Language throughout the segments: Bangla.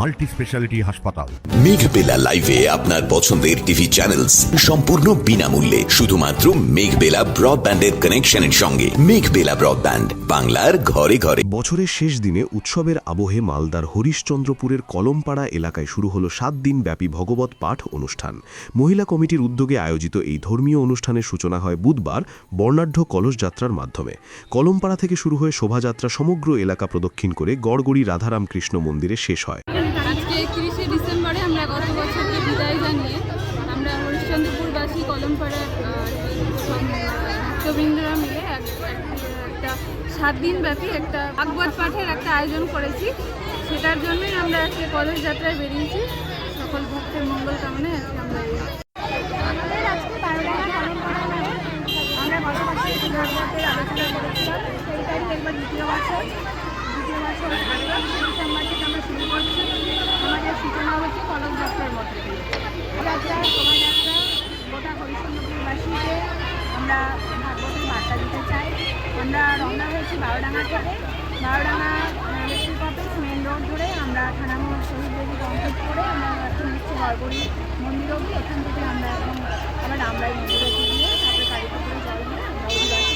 মাল্টি স্পেশালিটি হাসপাতাল। মেঘবেলা লাইভে আপনার পছন্দের টিভি চ্যানেলস সম্পূর্ণ বিনামূল্যে, শুধুমাত্র মেঘবেলা ব্রডব্যান্ডের কানেকশনের সঙ্গে। মেঘবেলা ব্রডব্যান্ড, বাংলার ঘরে ঘরে। বছরের শেষ দিনে উৎসবের আবহে মালদার হরিশ্চন্দ্রপুরের কলমপাড়া এলাকায় শুরু হলো 7 দিন ব্যাপী ভগবত পাঠ অনুষ্ঠান। মহিলা কমিটির উদ্যোগে আয়োজিত এই ধর্মীয় অনুষ্ঠানের সূচনা হয় বুধবার বর্ণাঢ্য কলস যাত্রার মাধ্যমে। কলমপাড়া থেকে শুরু হয়ে শোভাযাত্রা সমগ্র এলাকা প্রদক্ষিণ করে গড়গড়ি রাধারাম কৃষ্ণ মন্দিরে শেষ হয়। আজকে 31শে ডিসেম্বরে আমরা গত বছরকে বিদায় জানিয়ে আমরা হরিশ্চন্দ্রপুরবাসী কলমপাড়ার ভক্তবৃন্দরা মিলে একটা 7 দিন ব্যাপী একটা ভাগবত পাঠের একটা আয়োজন করেছি। সেটার জন্যই আমরা আজকে কলস যাত্রায় বেরিয়েছি। সকল ভক্তের মঙ্গল কামনায় আজকে আমরা আলোচনা করেছিলাম। সেইটাই একবার দ্বিতীয় বছর ডিসেম্বর থেকে আমরা শুরু করছি। আমাদের সূচনা হচ্ছে কলস যাত্রার মধ্যে দিয়ে। যাত্রা শোভাযাত্রা গোটা হরিশ্চন্দ্রপুরবাসীকে আমরা ভাগবতের বার্তা দিতে চাই। আমরা রওনা হয়েছি বারোডাঙ্গা থেকে। বারোডাঙ্গা ইলেকট্রিক অফিস মেন রোড ধরে আমরা থানামোড় শহীদ বেদি কমপ্লিট করে আমরা এখন হচ্ছে গড়গড়ি মন্দির অবধি। এখান থেকে আমরা এখন আবার আমরাই মন্দির অবধি দিয়ে তারপরে গাড়িতে করে জল দিয়ে আমরা অভিবাসী।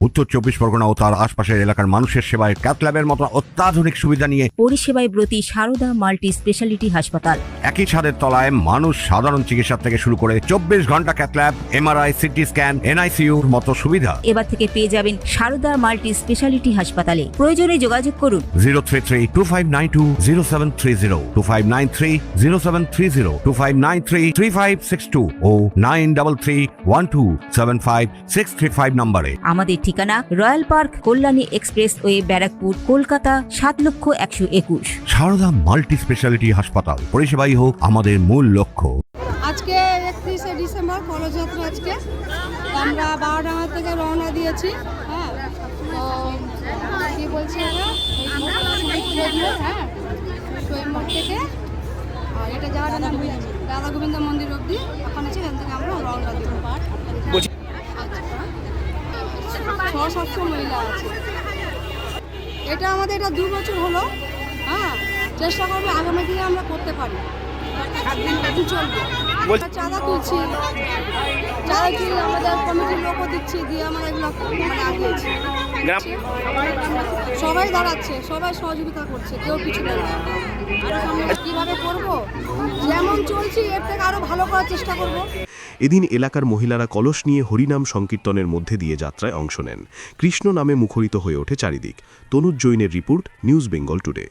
উত্তর 24 পরগনা ও তার আশপাশের এলাকার মানুষের সেবায় ক্যাথল্যাবের মতো অত্যাধুনিক সুবিধা নিয়ে পরিষেবায় ব্রতী সারদা মাল্টি স্পেশালিটি হাসপাতাল। একই ছাদের তলায় মানুষ সাধারণ চিকিৎসা থেকে শুরু করে 24 ঘন্টা ক্যাথল্যাব, এমআরআই, সিটি স্ক্যান, এনআইসিইউর মতো সুবিধা এবার থেকে পেয়ে যাবেন সারদা মাল্টি স্পেশালিটি হাসপাতালে। প্রয়োজনে যোগাযোগ করুন 033-2592-0730, 2593-0730, 2593-3562 ও 9331275635 নম্বরে। আমাদের ঠিকানা royal park, Kalyani expressway, Barrackpore, Kolkata 7,01,21। Sarada multi speciality হাসপাতাল, পরিষেবাই হোক আমাদের মূল লক্ষ্য। আজকে 31শে ডিসেম্বর কলসযাত্রা। আজকে আমরা বারোডাঙ্গা থেকে রওনা দিয়েছি। হ্যাঁ, তো কী বলছি আমরা হ্যাঁ শহীদ থেকে আর এটা যাওয়ার রাধা গোবিন্দ মন্দির অবধি ওখানে আছে। এখান থেকে আমরা রওনা দিব। 600 মহিলা আছে। এটা আমাদের 2 বছর হলো। হ্যাঁ, চেষ্টা করবো আগামী দিনে আমরা করতে পারি। চলবে। চাঁদা তুলছি, আমাদের কমিটির লোকও দিচ্ছি, দিয়ে আমরা এগুলো মানে আগিয়েছি। সবাই দাঁড়াচ্ছে, সবাই সহযোগিতা করছে, কেউ কিছু কিভাবে করবো, যেমন চলছি এর থেকে আরো ভালো করার চেষ্টা করবো। এদিন এলাকার মহিলারা কলস নিয়ে হরিনাম সংকীর্তনের মধ্যে দিয়ে যাত্রায় অংশ নেন। কৃষ্ণ নামে মুখরিত হয়ে ওঠে চারিদিক। তনুজ জৈনের রিপোর্ট, নিউজ বেঙ্গল টুডে।